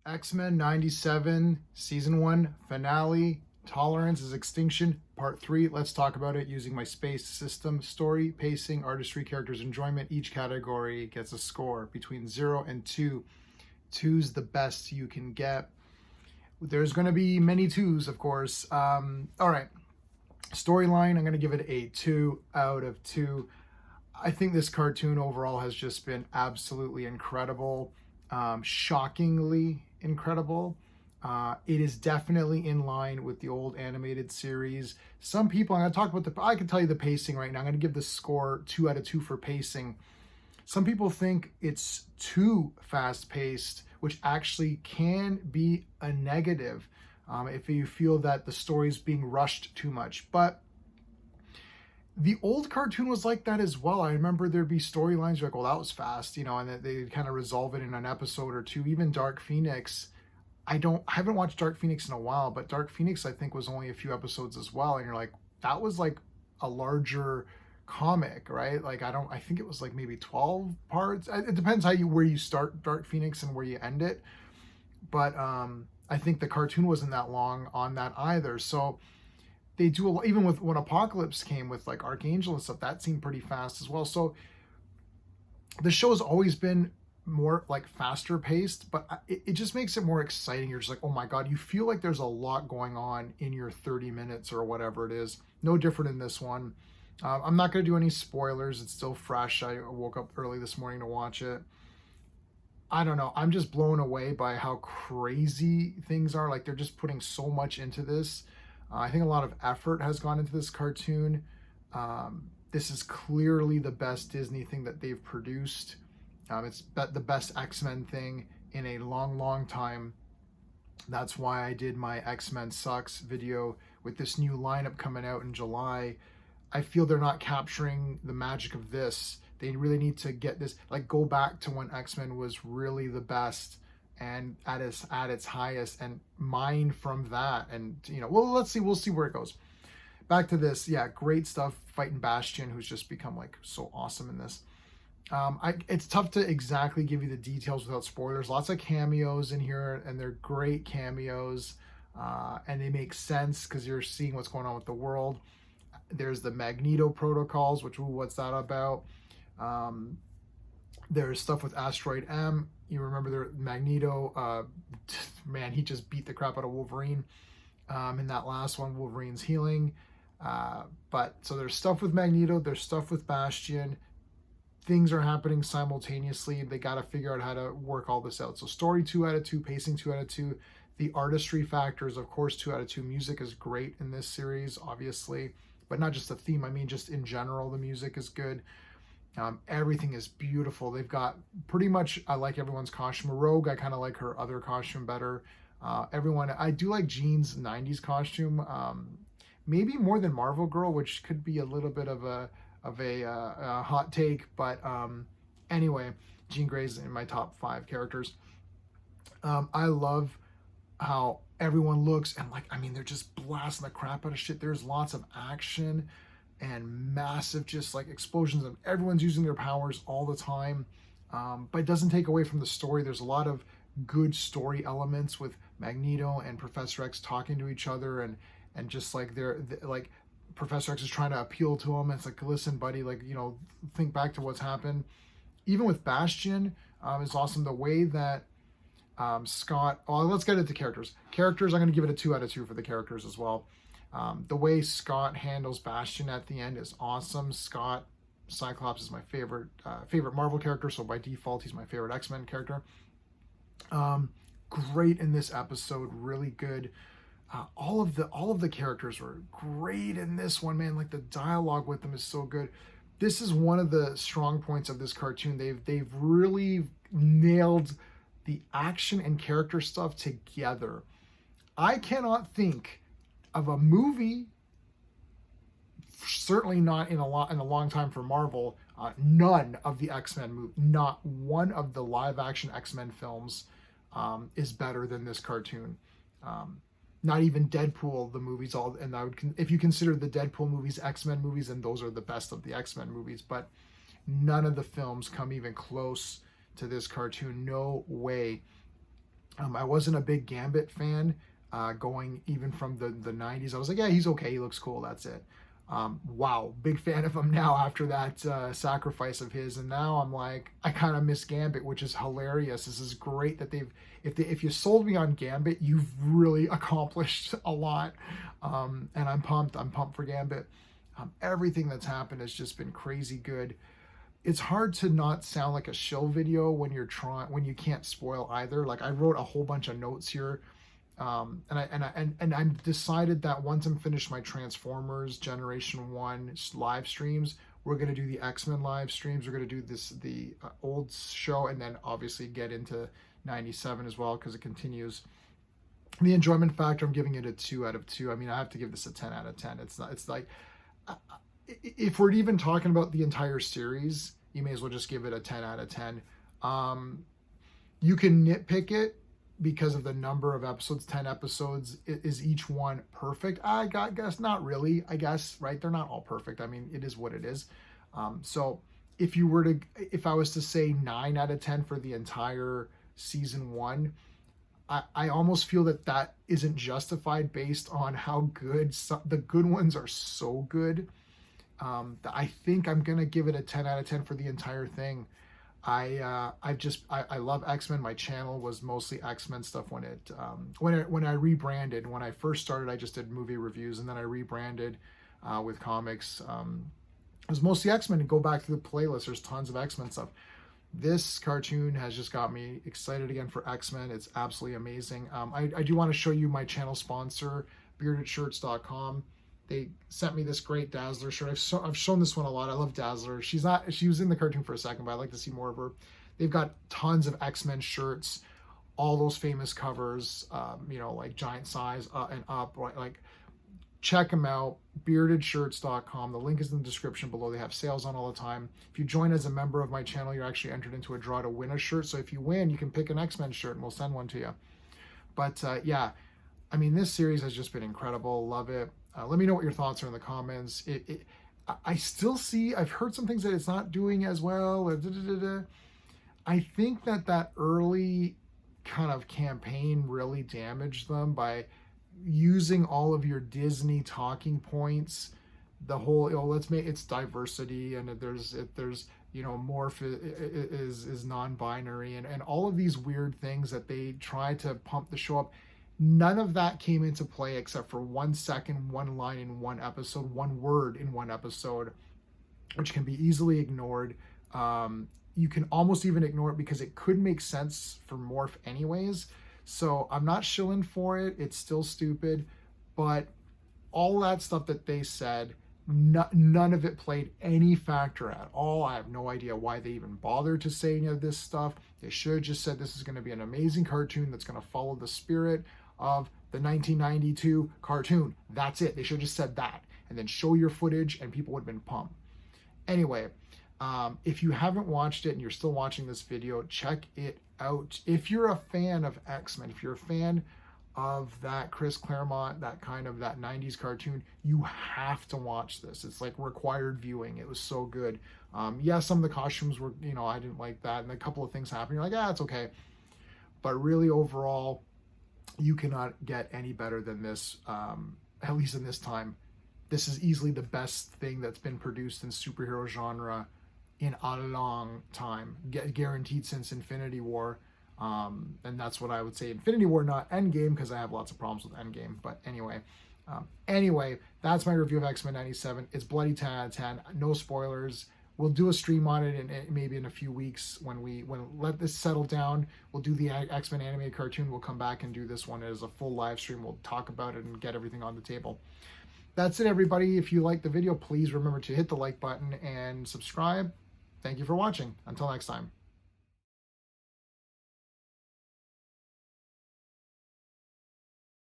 X-Men 97, Season 1, Finale, Tolerance is Extinction, Part 3. Let's talk about it using my space system. Story, pacing, artistry, characters, enjoyment. Each category gets a score between 0 and 2. 2's the best you can get. There's going to be many 2's, of course. All right. Storyline, I'm going to give it a 2 out of 2. I think this cartoon overall has just been absolutely incredible, shockingly incredible. It is definitely in line with the old animated series. Some people, I'm going to talk about I can tell you the pacing right now. I'm going to give the score 2 out of 2 for pacing. Some people think it's too fast paced, which actually can be a negative if you feel that the story is being rushed too much. But the old cartoon was like that as well. I remember there'd be storylines you're like, well, that was fast, and they'd kind of resolve it in an episode or two. Even Dark Phoenix, I haven't watched Dark Phoenix in a while, but Dark Phoenix I think was only a few episodes as well. And you're like, that was like a larger comic, right? Like I think it was like maybe 12 parts. It depends where you start Dark Phoenix and where you end it. But I think the cartoon wasn't that long on that either. So they do even with when Apocalypse came with like Archangel and stuff, that seemed pretty fast as well. So the show has always been more like faster paced, but it just makes it more exciting. You're just like, oh my god, you feel like there's a lot going on in your 30 minutes or whatever it is. No different in this one. I'm not going to do any spoilers. It's still fresh. I woke up early this morning to watch it. I don't know. I'm just blown away by how crazy things are. Like they're just putting so much into this. I think a lot of effort has gone into this cartoon. This is clearly the best Disney thing that they've produced. It's the best X-Men thing in a long, long time. That's why I did my X-Men Sucks video with this new lineup coming out in July. I feel they're not capturing the magic of this. They really need to get this, like go back to when X-Men was really the best and at its highest and mine from that. And we'll see where it goes. Back to this, yeah, great stuff fighting Bastion, who's just become like so awesome in this. It's tough to exactly give you the details without spoilers. Lots of cameos in here, and they're great cameos, and they make sense because you're seeing what's going on with the world. There's the Magneto protocols, which what's that about? There's stuff with Asteroid M. You remember the Magneto, man, he just beat the crap out of Wolverine in that last one, Wolverine's healing. But so there's stuff with Magneto, there's stuff with Bastion. Things are happening simultaneously. They got to figure out how to work all this out. So story 2 out of 2, pacing 2 out of 2. The artistry factors, of course, 2 out of 2. Music is great in this series, obviously, but not just the theme. I mean, just in general, the music is good. Everything is beautiful. They've got pretty much, I like everyone's costume. Rogue, I kind of like her other costume better. Everyone, I do like Jean's 90s costume, maybe more than Marvel Girl, which could be a little bit of a hot take, but anyway, Jean Grey's in my top 5 characters. I love how everyone looks, and like, I mean, they're just blasting the crap out of shit. There's lots of action and massive just like explosions, and everyone's using their powers all the time, but it doesn't take away from the story. There's a lot of good story elements with Magneto and Professor X talking to each other, and just like they're like Professor X is trying to appeal to him. It's like, listen, buddy, like, think back to what's happened. Even with Bastion, is awesome. The way that Scott, let's get into characters. I'm going to give it a 2 out of 2 for the characters as well. The way Scott handles Bastion at the end is awesome. Scott, Cyclops is my favorite Marvel character, so by default, he's my favorite X-Men character. Great in this episode, really good. All of the characters were great in this one, man. Like the dialogue with them is so good. This is one of the strong points of this cartoon. They've really nailed the action and character stuff together. I cannot think of a movie, certainly not in a long time for Marvel. None of the X-Men movies, not one of the live action X-Men films is better than this cartoon. Not even Deadpool, the movies, if you consider the Deadpool movies X-Men movies, and those are the best of the X-Men movies, but none of the films come even close to this cartoon. No way. I wasn't a big Gambit fan going even from the 90s. I was like, yeah, he's okay. He looks cool. That's it. Wow, big fan of him now after that sacrifice of his. And now I'm like, I kind of miss Gambit, which is hilarious. This is great that if you sold me on Gambit, you've really accomplished a lot. And I'm pumped. I'm pumped for Gambit. Everything that's happened has just been crazy good. It's hard to not sound like a shill video when when you can't spoil either. Like I wrote a whole bunch of notes here, and I decided that once I'm finished my Transformers Generation 1 live streams, we're gonna do the X-Men live streams. We're gonna do the old show, and then obviously get into 97 as well because it continues. The enjoyment factor, I'm giving it a 2 out of 2. I mean, I have to give this a 10 out of 10. It's not. It's like, if we're even talking about the entire series, you may as well just give it a 10 out of 10. You can nitpick it because of the number of episodes. 10 episodes. Is each one perfect? I guess not really. I guess, right? They're not all perfect. I mean, it is what it is. So if I was to say 9 out of 10 for the entire season 1, I almost feel that isn't justified based on how good the good ones are. So good. I think I'm gonna give it a 10 out of 10 for the entire thing. I love X-Men. My channel was mostly X-Men stuff when I rebranded. When I first started, I just did movie reviews, and then I rebranded with comics. It was mostly X-Men. And go back to the playlist. There's tons of X-Men stuff. This cartoon has just got me excited again for X-Men. It's absolutely amazing. I do want to show you my channel sponsor, beardedshirts.com. They sent me this great Dazzler shirt. I've shown this one a lot. I love Dazzler. She was in the cartoon for a second, but I'd like to see more of her. They've got tons of X-Men shirts, all those famous covers, like Giant Size and up. Like, check them out, beardedshirts.com. The link is in the description below. They have sales on all the time. If you join as a member of my channel, you're actually entered into a draw to win a shirt. So if you win, you can pick an X-Men shirt and we'll send one to you. But yeah, I mean, this series has just been incredible. Love it. Let me know what your thoughts are in the comments. I still see, I've heard some things that it's not doing as well. I think that early kind of campaign really damaged them by using all of your Disney talking points. The whole, let's make it's diversity, and there's morph is non-binary, and all of these weird things that they try to pump the show up. None of that came into play except for 1 second, one line in one episode, one word in one episode, which can be easily ignored. You can almost even ignore it because it could make sense for Morph anyways. So I'm not shilling for it. It's still stupid. But all that stuff that they said, none of it played any factor at all. I have no idea why they even bothered to say any of this stuff. They should have just said this is going to be an amazing cartoon that's going to follow the spirit of the 1992 cartoon. That's it. They should have just said that and then show your footage and people would have been pumped. Anyway, if you haven't watched it and you're still watching this video, check it out. If you're a fan of X-Men, if you're a fan of that Chris Claremont, that 90s cartoon, you have to watch this. It's like required viewing. It was so good. Yeah, some of the costumes were, I didn't like that, and a couple of things happened. You're like, it's okay. But really, overall, you cannot get any better than this, at least in this time. This is easily the best thing that's been produced in superhero genre in a long time, guaranteed since Infinity War. And that's what I would say. Infinity War, not Endgame, because I have lots of problems with Endgame. But anyway, that's my review of X-Men 97. It's bloody 10 out of 10. No spoilers. We'll do a stream on it maybe in a few weeks when let this settle down. We'll do the X-Men animated cartoon. We'll come back and do this one as a full live stream. We'll talk about it and get everything on the table. That's it, everybody. If you liked the video, please remember to hit the like button and subscribe. Thank you for watching. Until next time.